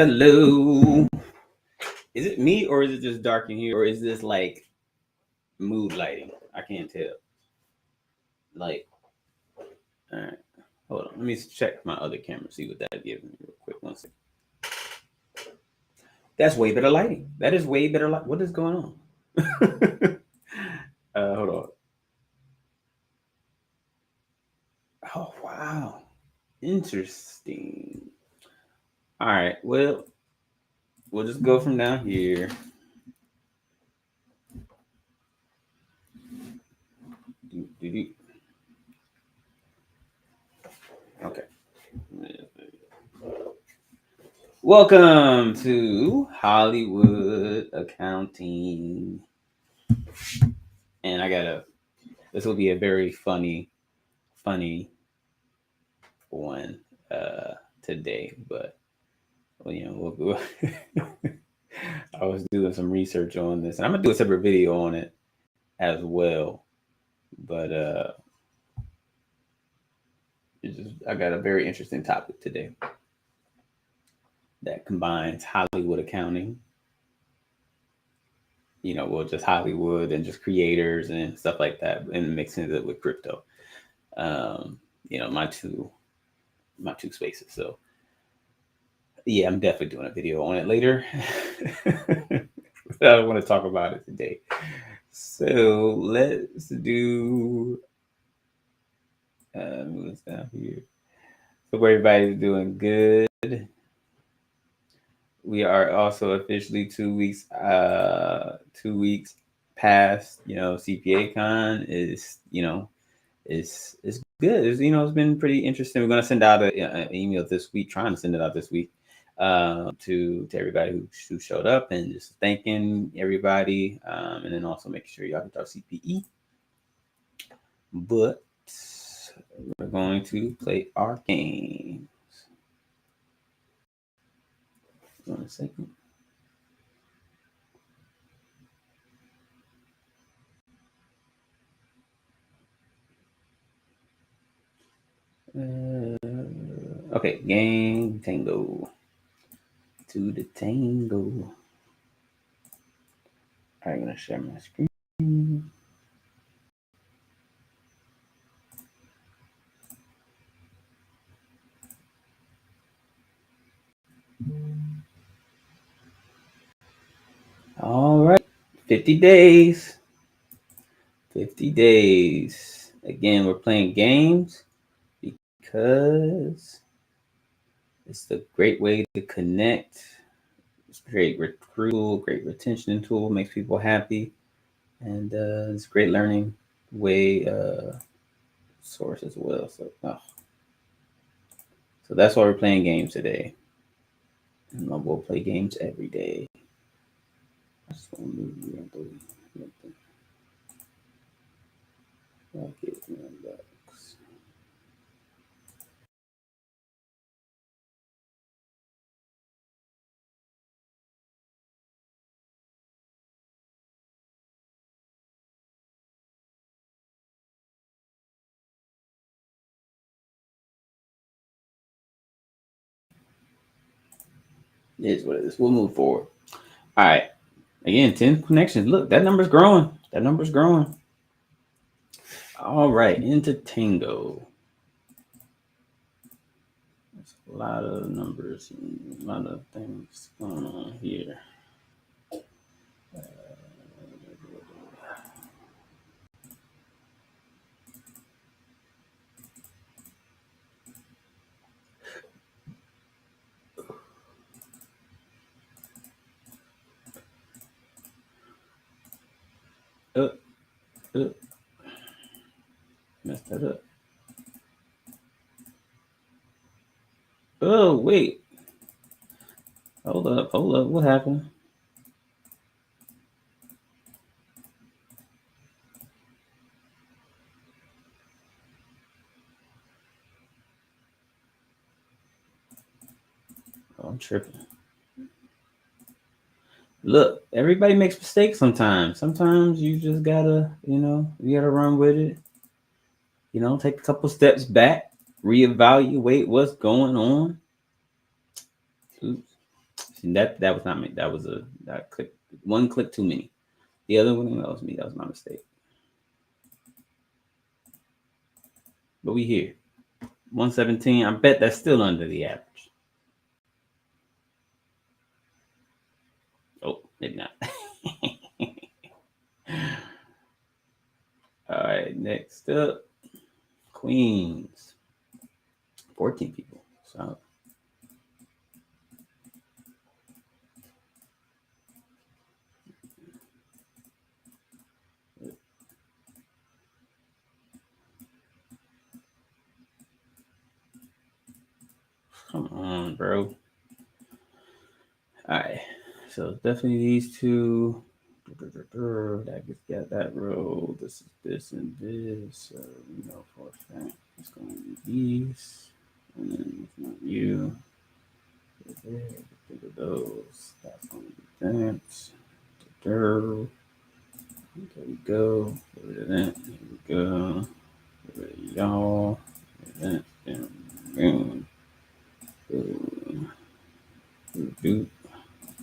Hello. Is it me or is it just dark in here or is this like mood lighting? I can't tell. Like, all right. Hold on. Let me check my other camera, see what that gives me real quick. One second. That's way better lighting. That is way better light. What is going on? Hold on. Oh wow. Interesting. All right. Well, we'll just go from down here. Okay. Welcome to Hollywood Accounting. And this will be a very funny one today, but we'll I was doing some research on this and I'm gonna do a separate video on it as well. But I got a very interesting topic today that combines Hollywood accounting, just Hollywood and just creators and stuff like that, and mixing it with crypto. My two spaces. So yeah, I'm definitely doing a video on it later. I don't want to talk about it today. So let's do move this down here. Hope everybody's doing good. We are also officially 2 weeks past, CPA Con is, it's good. It's been pretty interesting. We're going to send out an email this week, trying to send it out this week to everybody who showed up and just thanking everybody. And then also making sure y'all get our CPE. But we're going to play our games. 1 second. Okay, game tango. To the tango. I'm going to share my screen. All right, 50 days. 50 days. Again, we're playing games because it's a great way to connect. It's a great recruit, great retention tool, makes people happy. And it's a great learning way source as well. So that's why we're playing games today. And we'll play games every day. I just want to move you out the way. It is what it is. We'll move forward. All right. Again, 10 connections. Look, that number's growing. All right, into Tango. There's a lot of numbers and a lot of things going on here. Messed that up. Oh, wait. Hold up. What happened? Oh, I'm tripping. Look, everybody makes mistakes sometimes. Sometimes you just gotta, you gotta run with it. Take a couple steps back, reevaluate what's going on. Oops. And that was not me. That was that click, one click too many. The other one, that was me. That was my mistake. But we here. 117. I bet that's still under the average. Oh, maybe not. All right, next up, Queens. 14 people. So come on, bro. All right. So definitely these two. That gets got that row. This is this and this. So we know for a fact it's going to be these. And then it's not you. There, think of those. That's going to be that. There we go. Get rid of that. Here we go. Get rid of y'all. Get rid of that. Boom. Boom. Boom.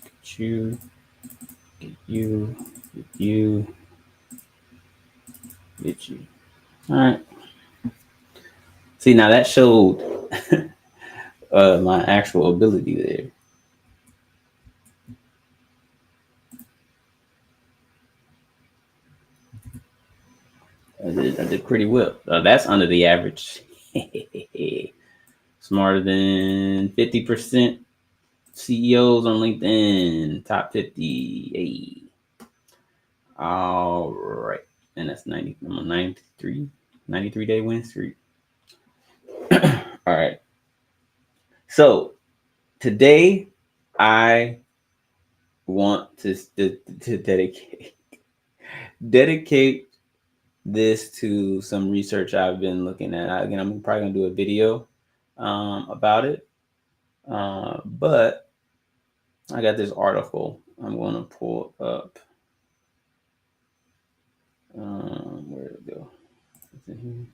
Get you. Get you. Get you. Get you. All right. See, now that showed my actual ability there. I did pretty well. That's under the average. Smarter than 50% CEOs on LinkedIn. Top 50. Hey. All right. And that's 90. I'm on 93 day win streak. All right. So today I want to dedicate this to some research I've been looking at. Again, I'm probably gonna do a video about it, but I got this article I'm gonna pull up. Where did it go? It's in here.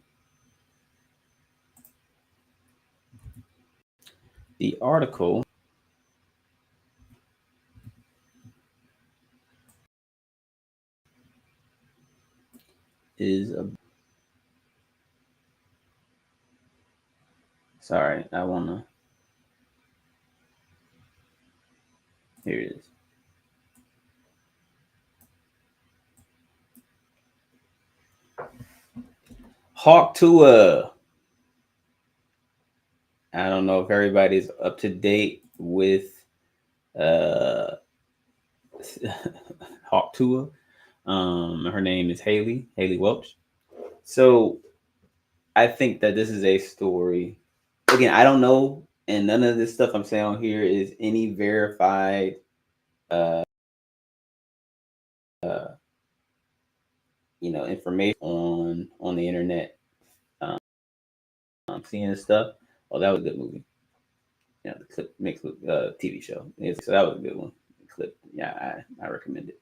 The article is sorry, I wanna. Here it is. Hawk Tuah. I don't know if everybody's up to date with uh, Hawk Tuah. Her name is Haley Welch. So I think that this is a story. Again, I don't know, and none of this stuff I'm saying on here is any verified uh, uh information on the internet. Seeing this stuff. Oh, that was a good movie. The clip mixed with TV show. So that was a good one. The clip. Yeah, I recommend it.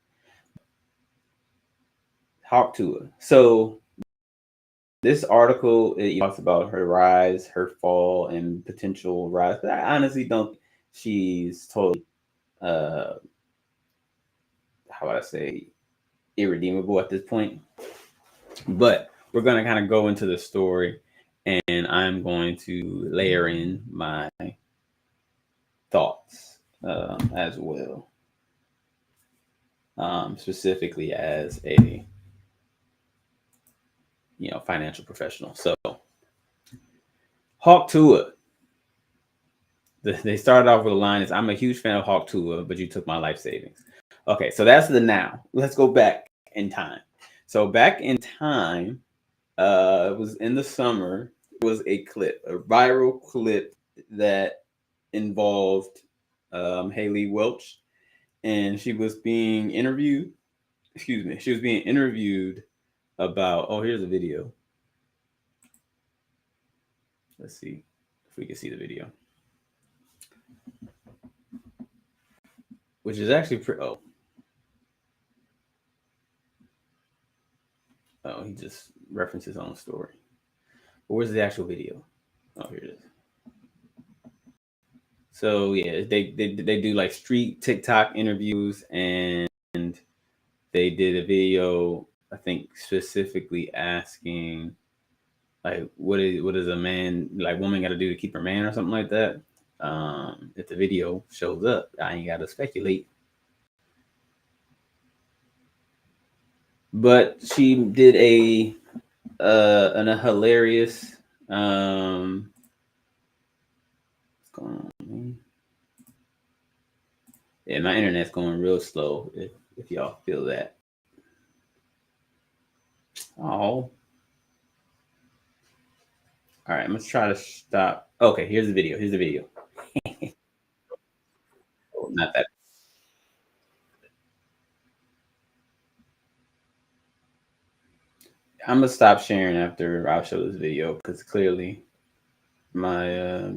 Hawk Tuah. So this article, it talks about her rise, her fall, and potential rise. But I honestly don't. She's totally, how would I say, irredeemable at this point. But we're gonna kind of go into the story, and I'm going to layer in my thoughts as well, specifically as a financial professional. So, Hawk Tuah. They started off with a line is, I'm a huge fan of Hawk Tuah, but you took my life savings. Okay, so that's the now. Let's go back in time. So back in time, it was in the summer, it was a viral clip that involved Haley Welch, and she was being interviewed. Excuse me, she was being interviewed about, oh, here's a video. Let's see if we can see the video. Which is actually pretty. Oh, he just referenced his own story. But where's the actual video? Oh, here it is. So yeah, they do like street TikTok interviews, and they did a video, I think specifically asking like what is a man, like woman got to do to keep her man or something like that. If the video shows up, I ain't got to speculate. But she did a hilarious what's going on, man? Yeah, my internet's going real slow. If y'all feel that. Oh, all right. Let's try to stop. Okay, here's the video. Here's the video. Oh, not that. I'm gonna stop sharing after I show this video because clearly my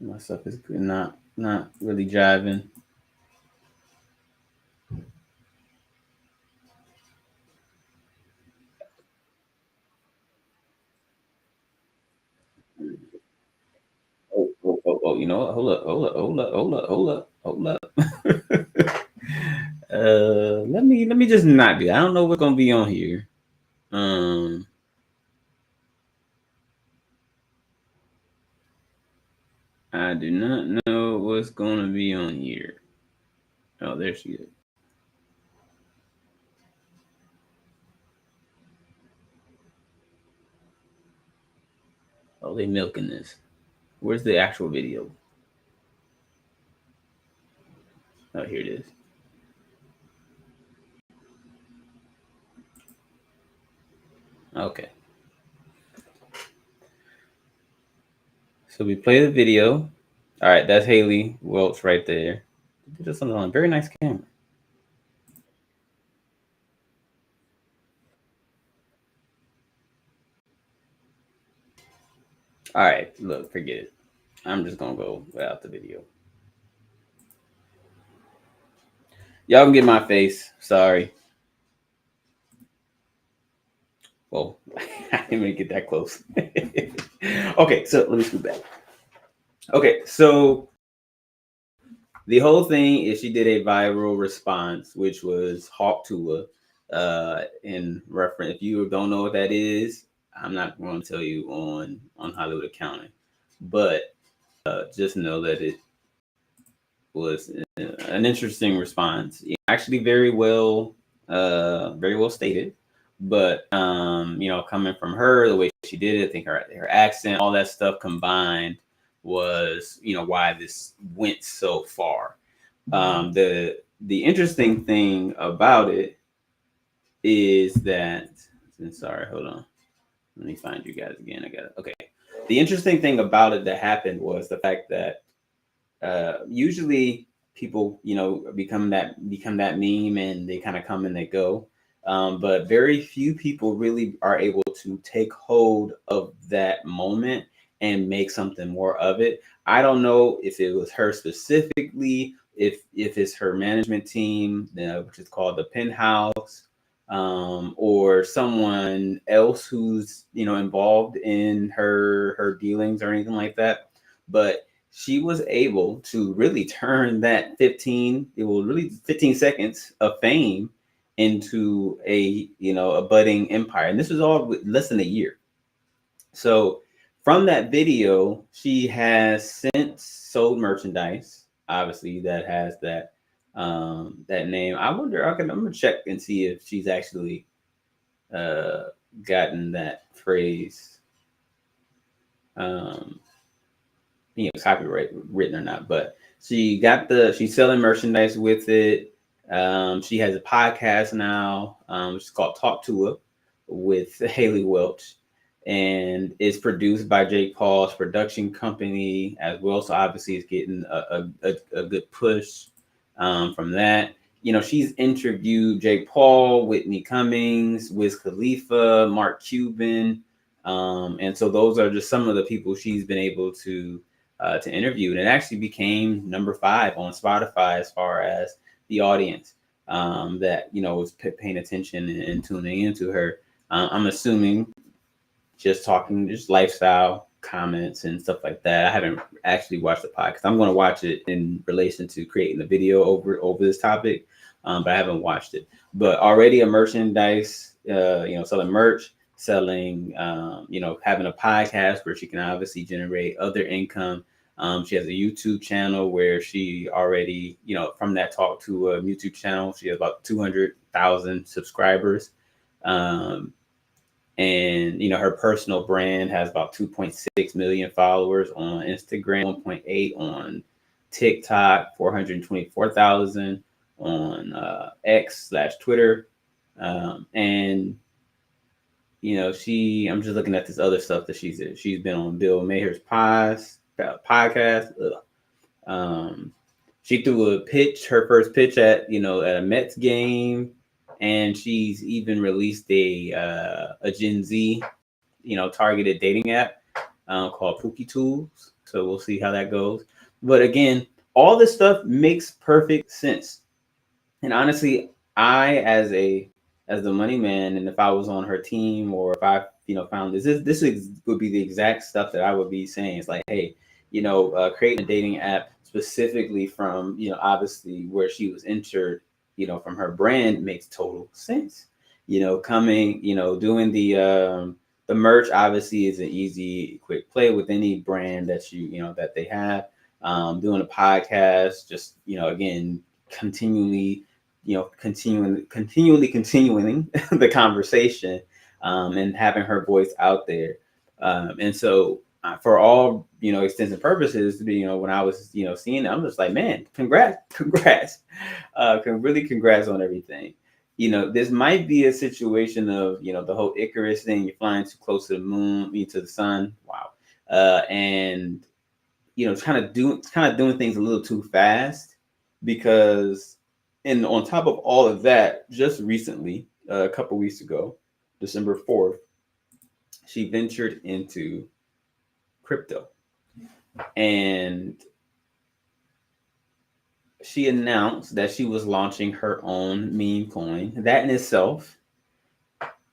my stuff is not really jiving. Oh, you know what? Hold up. Let me just not do that. I don't know what's gonna be on here. Um, I do not know what's gonna be on here. Oh, there she is. Oh, they milking this. Where's the actual video? Oh, here it is. Okay. So we play the video. All right, that's Haley Welch right there. Did this on a very nice camera. All right, look, forget it. I'm just gonna go without the video. Y'all can get my face. Sorry. Well, I didn't even get that close. Okay, so let me scoot back. Okay, so the whole thing is she did a viral response, which was Hawk Tuah, in reference. If you don't know what that is, I'm not going to tell you on Hollywood Accounting, but just know that it was an interesting response. Actually, very well stated. But coming from her, the way she did it, I think her accent, all that stuff combined was why this went so far. The interesting thing about it is that, sorry, hold on, let me find you guys again. I got it. Okay. The interesting thing about it that happened was the fact that usually people become that meme and they kind of come and they go, but very few people really are able to take hold of that moment and make something more of it. I don't know if it was her specifically, if it's her management team, which is called the Penthouse, or someone else who's involved in her dealings or anything like that. But she was able to really turn that 15 seconds of fame into a budding empire, and this was all less than a year. So from that video, she has since sold merchandise, obviously, that has that name. I'm gonna check and see if she's actually uh gotten that phrase um copyright written or not, but she's selling merchandise with it. She has a podcast now, which is called Talk Tuah with Haley Welch, and it's produced by Jake Paul's production company as well. So obviously, it's getting a good push from that. She's interviewed Jake Paul, Whitney Cummings, Wiz Khalifa, Mark Cuban, and so those are just some of the people she's been able to interview, and it actually became number 5 on Spotify as far as the audience that was paying attention and tuning into her. I'm assuming just talking, just lifestyle comments and stuff like that. I haven't actually watched the podcast. I'm going to watch it in relation to creating the video over this topic, but I haven't watched it. But already a merchandise, selling merch, selling, having a podcast where she can obviously generate other income. She has a YouTube channel where she already, from that talk to a YouTube channel, she has about 200,000 subscribers. And her personal brand has about 2.6 million followers on Instagram, 1.8 on TikTok, 424,000 on X/Twitter. And I'm just looking at this other stuff that she's been on Bill Maher's podcast. She threw her first pitch at a Mets game, and she's even released a Gen Z targeted dating app called Pookie Tools. So we'll see how that goes. But again, all this stuff makes perfect sense. And honestly, I as the money man, and if I was on her team, or if I found this would be the exact stuff that I would be saying. It's like, hey, creating a dating app specifically from obviously where she was entered, from her brand makes total sense. Coming, doing the merch obviously is an easy, quick play with any brand that that they have. Doing a podcast, just again, continually continuing the conversation, and having her voice out there. And so for all extents and purposes, when I was seeing it, I'm just like, man, congrats, congrats on everything. This might be a situation of the whole Icarus thing. You're flying too close to the moon, to the sun. Wow. And kind of doing things a little too fast, because and on top of all of that, just recently, a couple weeks ago, December 4th, she ventured into crypto, and she announced that she was launching her own meme coin. That in itself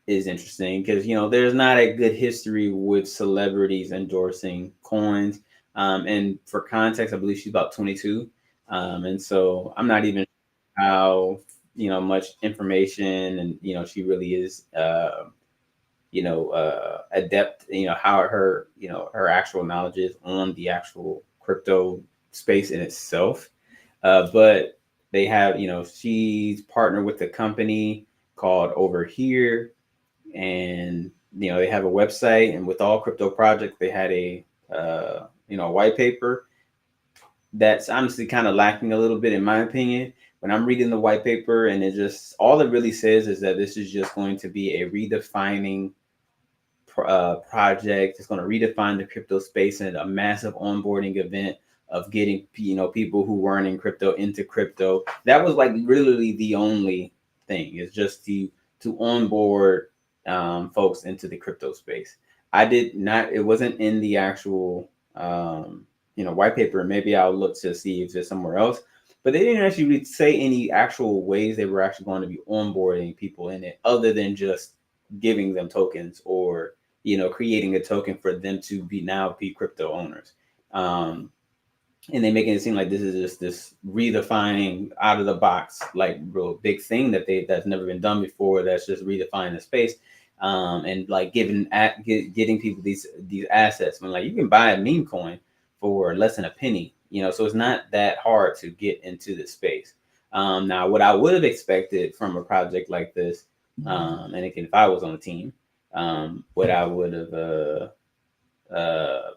is interesting, because there's not a good history with celebrities endorsing coins. And for context, I believe she's about 22, and so I'm not even how much information and she really is adept, how her actual knowledge is on the actual crypto space in itself. But they have, she's partnered with a company called Over Here, and they have a website, and with all crypto projects they had a white paper that's honestly kind of lacking a little bit, in my opinion. When I'm reading the white paper, and all it really says is that this is just going to be a redefining project. It's going to redefine the crypto space, and a massive onboarding event of getting people who weren't in crypto into crypto. That was like literally the only thing, is just to onboard folks into the crypto space. It wasn't in the actual white paper. Maybe I'll look to see if it's somewhere else, but they didn't actually really say any actual ways they were actually going to be onboarding people in it, other than just giving them tokens, or creating a token for them to be crypto owners. And they making it seem like this is just this redefining out of the box, like real big thing that's never been done before. That's just redefining the space, and like getting people these assets. When like you can buy a meme coin for less than a penny, so it's not that hard to get into this space. Now, what I would have expected from a project like this, and again, if I was on the team, what I would have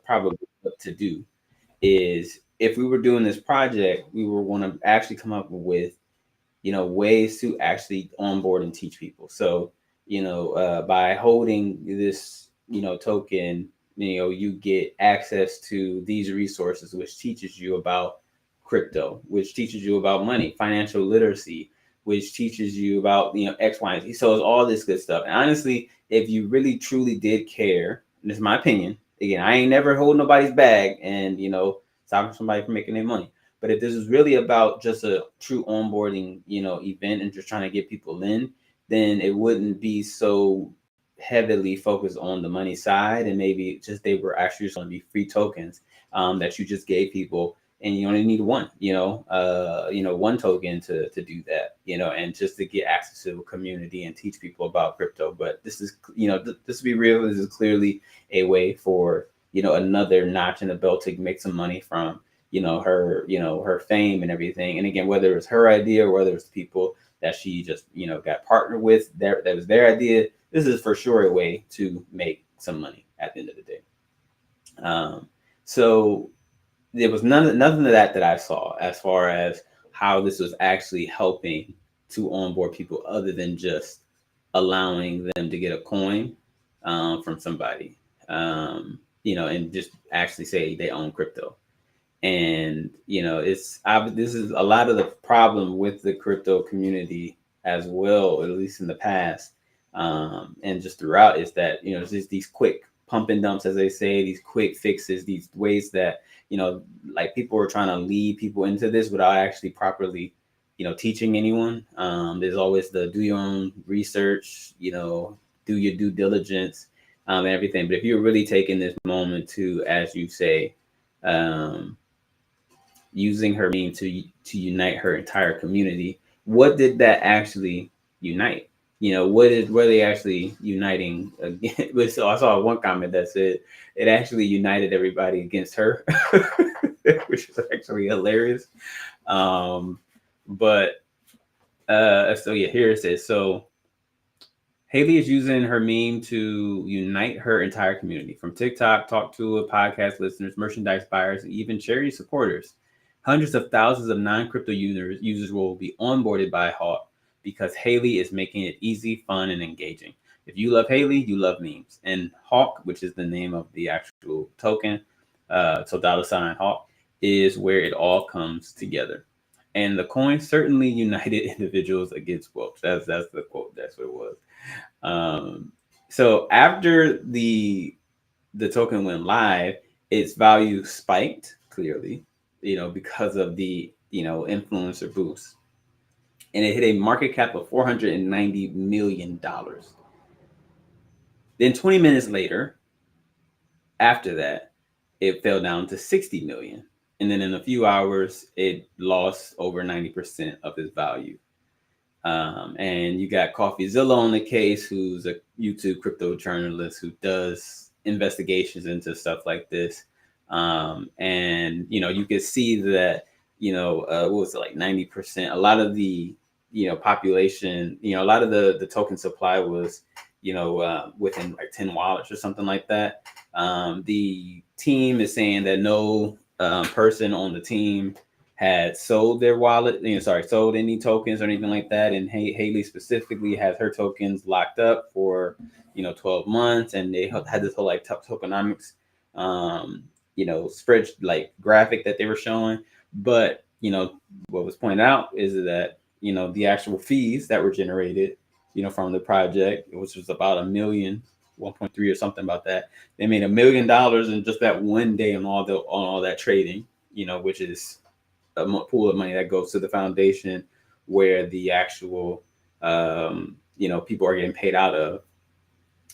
probably looked to do is, if we were doing this project, we were going to actually come up with, ways to actually onboard and teach people. So, by holding this, token, you get access to these resources, which teaches you about crypto, which teaches you about money, financial literacy, which teaches you about, X, Y, and Z. So it's all this good stuff. And honestly, if you really truly did care, and this is my opinion, again, I ain't never hold nobody's bag and, stopping somebody from making their money. But if this is really about just a true onboarding, event, and just trying to get people in, then it wouldn't be so heavily focused on the money side, and maybe just they were actually just going to be free tokens that you just gave people, and you only need one, one token to do that, and just to get access to a community and teach people about crypto. But this is, this to be real, this is clearly a way for, another notch in the belt to make some money from, her fame and everything. And again, whether it's her idea or whether it's people that she just, got partnered with, that was their idea, this is for sure a way to make some money at the end of the day. So there was nothing of that I saw as far as how this was actually helping to onboard people, other than just allowing them to get a coin from somebody, and just actually say they own crypto. And this is a lot of the problem with the crypto community as well, at least in the past, and just throughout, is that it's just these quick pump and dumps, as they say, these quick fixes, these ways that like people are trying to lead people into this without actually properly teaching anyone. There's always the do your own research, do your due diligence, and everything. But if you're really taking this moment to, as you say, using her meme to unite her entire community, what did that actually unite? Were they actually uniting again? So I saw one comment that said it actually united everybody against her, which is actually hilarious. But so yeah, here it says, so Haley is using her meme to unite her entire community, from TikTok, Talk to a podcast listeners, merchandise buyers, and even charity supporters. Hundreds of thousands of non-crypto users will be onboarded by Hawk because Haley is making it easy, fun, and engaging. If you love Haley, you love memes. And Hawk, which is the name of the actual token, so $ Hawk, is where it all comes together. And the coin certainly united individuals against woke. That's the quote. That's what it was. So after the token went live, its value spiked clearly, because of the influencer boost, and it hit a market cap of $490 million. Then 20 minutes later, after that, it fell down to 60 million. And then in a few hours, it lost over 90% of its value. And you got CoffeeZilla on the case, who's a YouTube crypto journalist who does investigations into stuff like this. And you could see that what was it, like 90%? A lot of the population, a lot of the token supply was within like 10 wallets or something like that. The team is saying that no person on the team had sold their wallet, sold any tokens or anything like that. And Haley specifically has her tokens locked up for 12 months, and they had this whole like tokenomics spread like graphic that they were showing. But what was pointed out is that the actual fees that were generated from the project, which was about 1.3 or something about that, they made $1 million in just that one day on all that trading, which is a pool of money that goes to the foundation where the actual people are getting paid out of.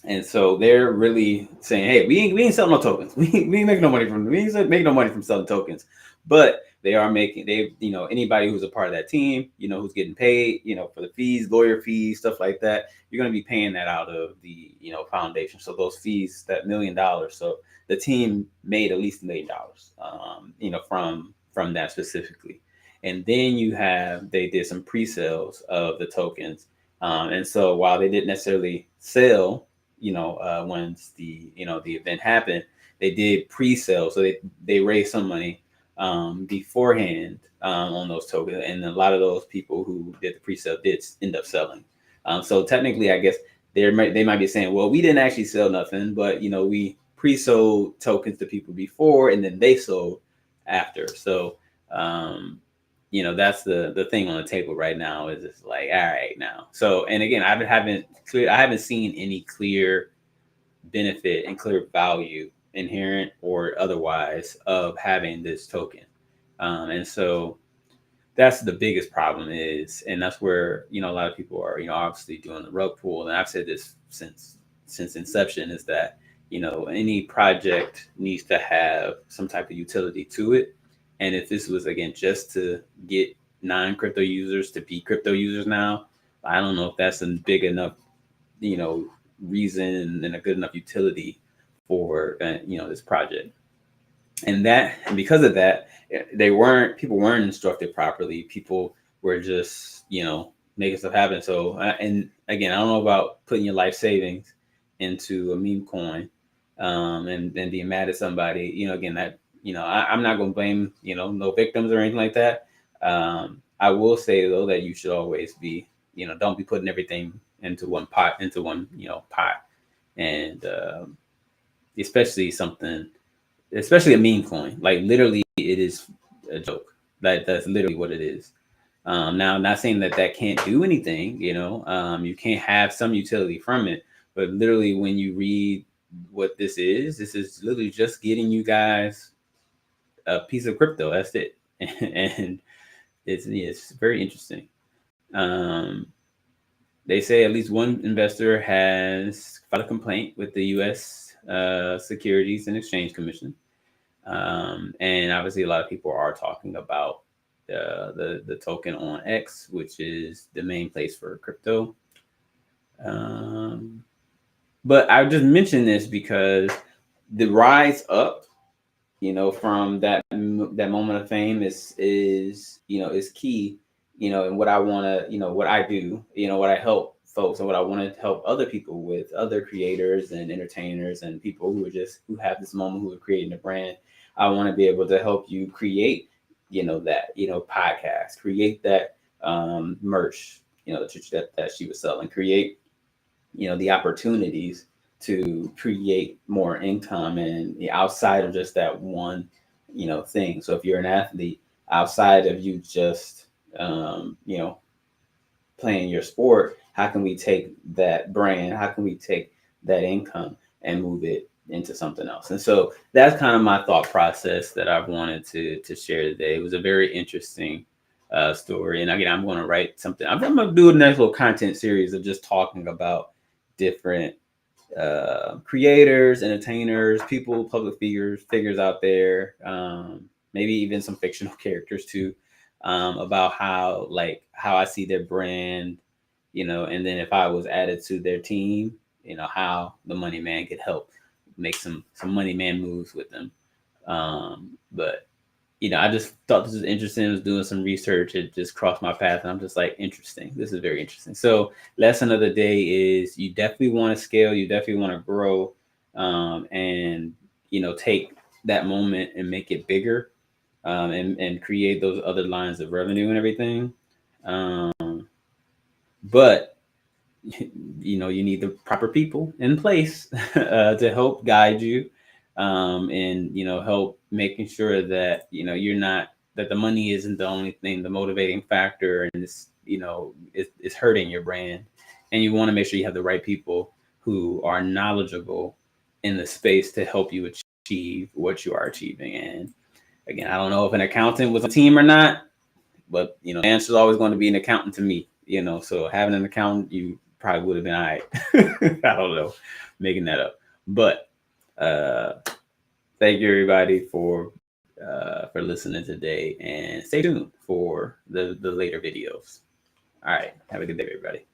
And so they're really saying, hey, we ain't selling no tokens. We ain't making no money from selling tokens. But they are making, anybody who's a part of that team, who's getting paid, for the fees, lawyer fees, stuff like that, you're going to be paying that out of the, foundation. So those fees, that $1 million. So the team made at least $1 million, from that specifically. And then they did some pre-sales of the tokens. And so while they didn't necessarily sell, once the event happened, they did pre-sale. So they raised some money beforehand on those tokens, and a lot of those people who did the pre-sale did end up selling. So technically, I guess they might be saying, well, we didn't actually sell nothing, but we pre-sold tokens to people before, and then they sold after. So that's the thing on the table right now, is it's like, all right now. So, and again, I haven't seen any clear benefit and clear value, inherent or otherwise, of having this token. And so that's the biggest problem is, and that's where, a lot of people are, obviously doing the rug pull. And I've said this since since inception is that, any project needs to have some type of utility to it. And if this was, again, just to get non-crypto users to be crypto users now, I don't know if that's a big enough, reason and a good enough utility for, this project. And because of that, people weren't instructed properly. People were just, making stuff happen. So, and again, I don't know about putting your life savings into a meme coin, and being mad at somebody. Again, that, I'm not going to blame, no victims or anything like that. I will say though that you should always be, don't be putting everything into one pot, pot, and especially something, especially a meme coin. Like literally, it is a joke. That's literally what it is. Now, I'm not saying that can't do anything. You can't have some utility from it, but literally, when you read what this is literally just getting you guys a piece of crypto. That's it, and it's very interesting. Um, they say at least one investor has filed a complaint with the U.S. Securities and Exchange Commission. And obviously, a lot of people are talking about the token on X, which is the main place for crypto. But I just mentioned this because the rise up, from that moment of fame is key, and what I want to, what I do, what I help folks, and what I want to help other people with, other creators and entertainers and people who have this moment, who are creating a brand. I want to be able to help you create, that, podcast, create that merch, that she was selling, create, the opportunities to create more income and outside of just that one, thing. So if you're an athlete, outside of you just, playing your sport, how can we take that brand? How can we take that income and move it into something else? And so that's kind of my thought process that I've wanted to share today. It was a very interesting story. And again, I'm going to write something. I'm going to do a nice little content series of just talking about different creators, entertainers, people, public figures out there, maybe even some fictional characters too, about how I see their brand, and then if I was added to their team, how the Money Man could help make some Money Man moves with them. But I just thought this was interesting. I was doing some research. It just crossed my path, and I'm just like, interesting. This is very interesting. So, lesson of the day is you definitely want to scale. You definitely want to grow, and take that moment and make it bigger, and create those other lines of revenue and everything. But you need the proper people in place to help guide you, and help making sure that you're not, that the money isn't the only thing, the motivating factor, and it's hurting your brand. And you want to make sure you have the right people who are knowledgeable in the space to help you achieve what you are achieving. And again, I don't know if an accountant was a team or not, but the answer is always going to be an accountant to me. So having an accountant, you probably would have been all right. I don't know, making that up. But thank you everybody for listening today, and stay tuned for the later videos. All right, have a good day, everybody.